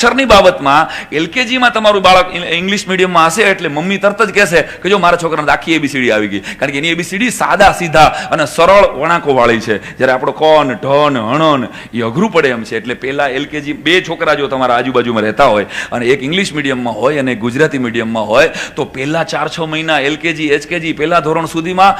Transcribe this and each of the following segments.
અક્ષરની બાબતમાં એલકેજીમાં તમારું બાળક ઇંગ્લિશ મીડિયમમાં હશે એટલે મમ્મી તરત જ કહેશે કે જો મારા છોકરાને આખી એબીસીડી આવી ગઈ, કારણ કે એની એબીસીડી સાદા સીધા અને સરળ વણાકો વાળી છે, જ્યારે આપણો કોન ઢન હણન એ અઘરું પડે એમ છે. એટલે પહેલા એલકેજી બે છોકરા જો તમારા આજુબાજુમાં રહેતા હોય અને એક ઇંગ્લિશ મીડિયમમાં હોય અને ગુજરાતી મીડિયમમાં હોય તો પહેલા 4-6 મહિના એલકેજી એચકેજી પહેલા ધોરણ સુધીમાં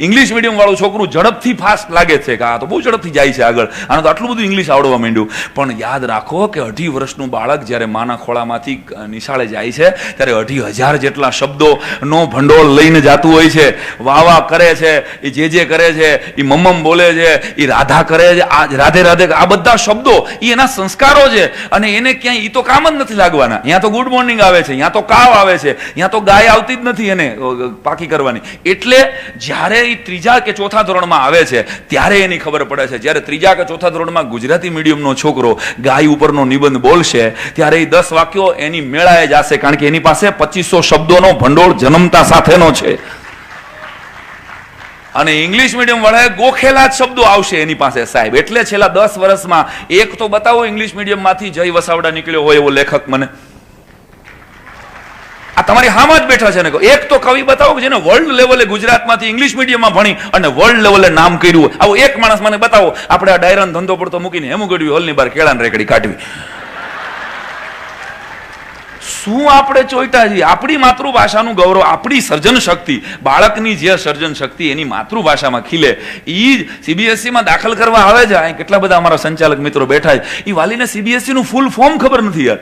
ઇંગ્લિશ મીડિયમ વાળું છોકરું ઝડપથી ફાસ્ટ લાગે છે કે આ તો બહુ ઝડપથી જાય છે આગળ, આને તો આટલું બધું ઇંગ્લિશ આવડવા માંડ્યું. પણ યાદ રાખો કે 2.5 વર્ષનું બાળક જ્યારે માના ખોળામાંથી નિશાળે જાય છે ત્યારે 2,500 જેટલા શબ્દોનો ભંડોળ લઈને જતું હોય છે. વાહ કરે છે, એ જે કરે છે, એ મમ્મમ બોલે છે, એ રાધા કરે છે, આ રાધે રાધે, આ બધા શબ્દો એ એના સંસ્કારો છે અને એને ક્યાંય એ તો કામ જ નથી લાગવાના. અહીંયા તો ગુડ મોર્નિંગ આવે છે, અહીંયા તો કાવ આવે છે, અહીંયા તો ગાય આવતી જ નથી એને પાકી કરવાની. એટલે જ્યારે એ 3જા કે 4થા ધોરણમાં આવે છે ત્યારે એની ખબર પડે છે. જ્યારે 3જા કે 4થા ધોરણમાં ગુજરાતી મીડિયમનો છોકરો ગાય ઉપરનો નિબંધ બોલશે ત્યારે એ 10 વાક્યો એની મેળાએ જશે, કારણ કે એની પાસે 2500 શબ્દોનો ભંડોળ જન્મતા સાથેનો છે. અને ઇંગ્લિશ મીડિયમ વાળા ગોખેલા જ શબ્દો આવશે એની પાસે સાહેબ. એટલે છેલ્લા 10 વર્ષમાં એક તો બતાવો ઇંગ્લિશ મીડિયમમાંથી જય વસાવડા નીકળ્યો હોય એવો લેખક મને, આ તમારી હામાં જ બેઠા છે ને, એક તો કવિ બતાવો જેને વર્લ્ડ લેવલે ગુજરાતમાંથી ઇંગ્લિશ મીડિયમમાં ભણી અને વર્લ્ડ લેવલે નામ કર્યું, આવો એક માણસ મને બતાવો. આપણે આ ડાયરાનો ધંધો પડતો મૂકીને હેમું ગઢવી હોલની બહાર કેળાની રેકડી કાઢવી. શું આપણે ચોઈટા છીએ? આપણી માતૃભાષાનું ગૌરવ, આપણી સર્જન શક્તિ, બાળકની જે સર્જન શક્તિ એની માતૃભાષામાં ખીલે. એ જ સીબીએસઈમાં દાખલ કરવા આવે છે. અહીં કેટલા બધા અમારા સંચાલક મિત્રો બેઠા છે, એ વાલીને સીબીએસઈનું ફૂલ ફોર્મ ખબર નથી યાર.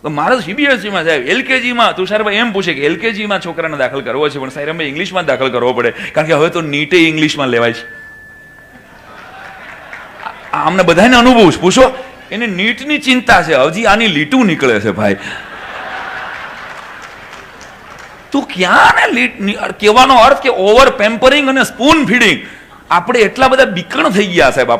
તો મારે સીબીએસઈમાં સાહેબ એલકેજીમાં તુષારભાઈ એમ પૂછે કે એલકેજીમાં છોકરાને દાખલ કરવો છે પણ સાહેબ અમે ઇંગ્લિશમાં દાખલ કરવો પડે, કારણ કે હવે તો નીટે ઇંગ્લિશમાં લેવાય છે. અમને બધાને અનુભવ છે, પૂછો એને નીટની ચિંતા છે, હજી આની લીટું નીકળે છે ભાઈ. તું ક્યાં ને લીટ કહેવાનો અર્થ કે ઓવર પેમ્પરિંગ અને સ્પૂન ફીડિંગ. આપણે એટલા બધા બીકણ થઈ ગયા સાહેબ.